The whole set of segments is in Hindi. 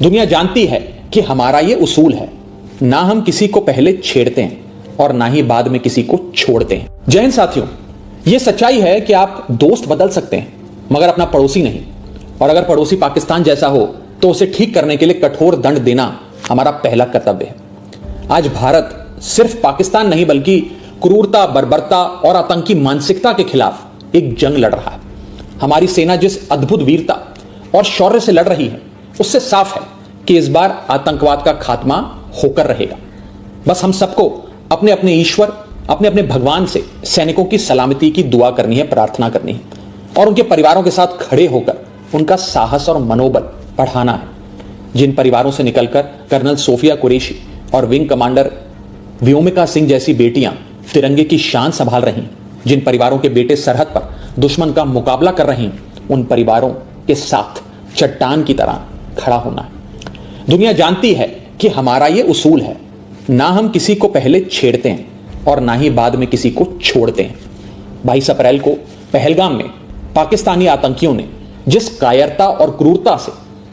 दुनिया जानती है कि हमारा ये उसूल है, ना हम किसी को पहले छेड़ते हैं और ना ही बाद में किसी को छोड़ते हैं। जय हिंद साथियों, ये सच्चाई है कि आप दोस्त बदल सकते हैं मगर अपना पड़ोसी नहीं, और अगर पड़ोसी पाकिस्तान जैसा हो तो उसे ठीक करने के लिए कठोर दंड देना हमारा पहला कर्तव्य है। आज भारत सिर्फ पाकिस्तान नहीं बल्कि क्रूरता, बर्बरता और आतंकी मानसिकता के खिलाफ एक जंग लड़ रहा है। हमारी सेना जिस अद्भुत वीरता और शौर्य से लड़ रही है उससे साफ है कि इस बार आतंकवाद का खात्मा होकर रहेगा। बस हम सबको अपने अपने ईश्वर, अपने अपने भगवान से सैनिकों की सलामती की दुआ करनी है, प्रार्थना करनी है और उनके परिवारों के साथ खड़े होकर उनका साहस और मनोबल बढ़ाना है। जिन परिवारों से निकलकर कर्नल सोफिया कुरैशी और विंग कमांडर व्योमिका सिंह जैसी बेटियां तिरंगे की शान संभाल रही, जिन परिवारों के बेटे सरहद पर दुश्मन का मुकाबला कर रहे हैं, उन परिवारों के साथ चट्टान की तरह खड़ा होना है। दुनिया जानती है कि हमारा ये उसूल है, ना हम किसी को पहले छेड़ते हैं और ना ही बाद में किसी को छोड़ते हैं। 22 अप्रैल को पहलगाम में पाकिस्तानी आतंकियों ने जिस कायरता और क्रूरता से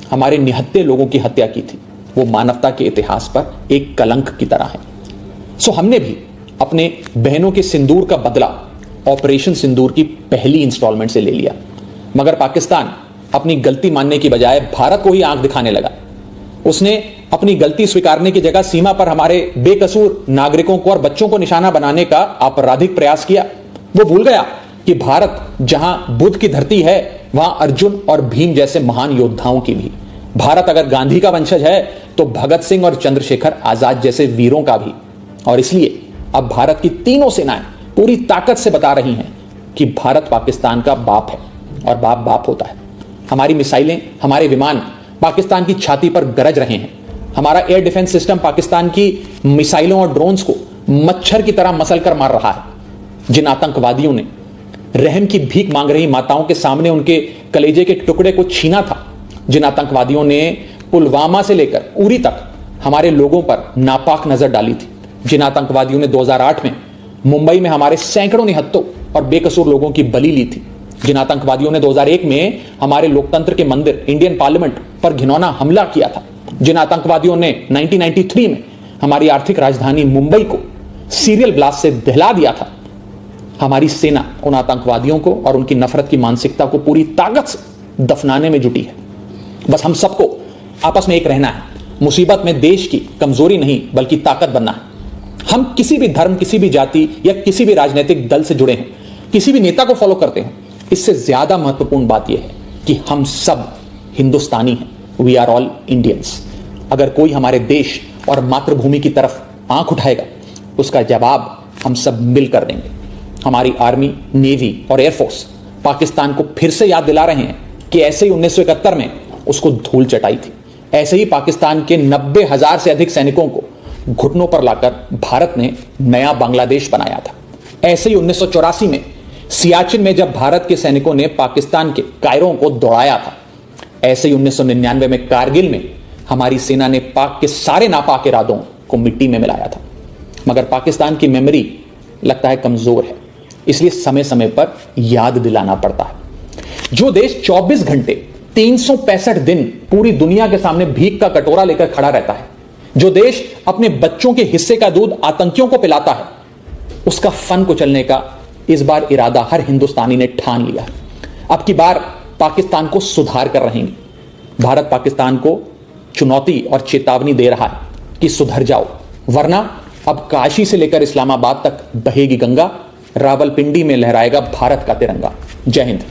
हमारे निहत्थे लोगों की हत्या की थी, वो मानवता के इतिहास पर एक कलंक की तरह है। सो हमने भी अपने बहनों के सिंदूर का बदला ऑपरेशन सिंदूर की पहली इंस्टॉलमेंट से ले लिया, मगर पाकिस्तान अपनी गलती मानने की बजाय भारत को ही आंख दिखाने लगा। उसने अपनी गलती स्वीकारने की जगह सीमा पर हमारे बेकसूर नागरिकों को और बच्चों को निशाना बनाने का आपराधिक प्रयास किया। वो भूल गया कि भारत जहां बुद्ध की धरती है, वहां अर्जुन और भीम जैसे महान योद्धाओं की भी। भारत अगर गांधी का वंशज है तो भगत सिंह और चंद्रशेखर आजाद जैसे वीरों का भी। और इसलिए अब भारत की तीनों सेनाएं पूरी ताकत से बता रही हैं कि भारत पाकिस्तान का बाप है और बाप बाप होता है। हमारी मिसाइलें, हमारे विमान पाकिस्तान की छाती पर गरज रहे हैं। हमारा एयर डिफेंस सिस्टम पाकिस्तान की मिसाइलों और ड्रोन्स को मच्छर की तरह मसल कर मार रहा है। जिन आतंकवादियों ने रहम की भीख मांग रही माताओं के सामने उनके कलेजे के टुकड़े को छीना था, जिन आतंकवादियों ने पुलवामा से लेकर उरी तक हमारे लोगों पर नापाक नजर डाली थी, जिन आतंकवादियों ने 2008 में मुंबई में हमारे सैकड़ों निहत्थों और बेकसूर लोगों की बलि ली थी, जिन आतंकवादियों ने 2001 में हमारे लोकतंत्र के मंदिर इंडियन पार्लियामेंट पर घिनौना हमला किया था, जिन आतंकवादियों ने 1993 में हमारी आर्थिक राजधानी मुंबई को सीरियल ब्लास्ट से दहला दिया था, हमारी सेना उन आतंकवादियों को और उनकी नफरत की मानसिकता को पूरी ताकत से दफनाने में जुटी है। बस हम सबको आपस में एक रहना है। मुसीबत में देश की कमजोरी नहीं बल्कि ताकत बनना है। हम किसी भी धर्म, किसी भी जाति या किसी भी राजनीतिक दल से जुड़े हैं, किसी भी नेता को फॉलो करते हैं, इससे ज्यादा महत्वपूर्ण बात यह है कि हम सब हिंदुस्तानी हैं। We are all Indians. अगर कोई हमारे देश और मातृभूमि की तरफ आंख उठाएगा, उसका जवाब हम सब मिलकर देंगे। हमारी आर्मी, नेवी और एयरफोर्स पाकिस्तान को फिर से याद दिला रहे हैं कि ऐसे ही 1971 में उसको धूल चटाई थी। ऐसे ही पाकिस्तान के 90,000 से अधिक सैनिकों को घुटनों पर लाकर भारत ने नया बांग्लादेश बनाया था। ऐसे ही 1984 में सियाचिन में जब भारत के सैनिकों ने पाकिस्तान के कायरों को दौड़ाया था, ऐसे ही 1999 में कारगिल में हमारी सेना ने पाक के सारे नापाक इरादों को मिट्टी में मिलाया था। मगर पाकिस्तान की मेमोरी लगता है कमजोर है, इसलिए समय समय पर याद दिलाना पड़ता है। जो देश 24 घंटे 365 दिन पूरी दुनिया के सामने भीख का कटोरा लेकर खड़ा रहता है, जो देश अपने बच्चों के हिस्से का दूध आतंकियों को पिलाता है, उसका फन कुचलने का इस बार इरादा हर हिंदुस्तानी ने ठान लिया है। अब की बार पाकिस्तान को सुधार कर रहेंगे। भारत पाकिस्तान को चुनौती और चेतावनी दे रहा है कि सुधर जाओ, वरना अब काशी से लेकर इस्लामाबाद तक बहेगी गंगा, रावलपिंडी में लहराएगा भारत का तिरंगा। जय हिंद।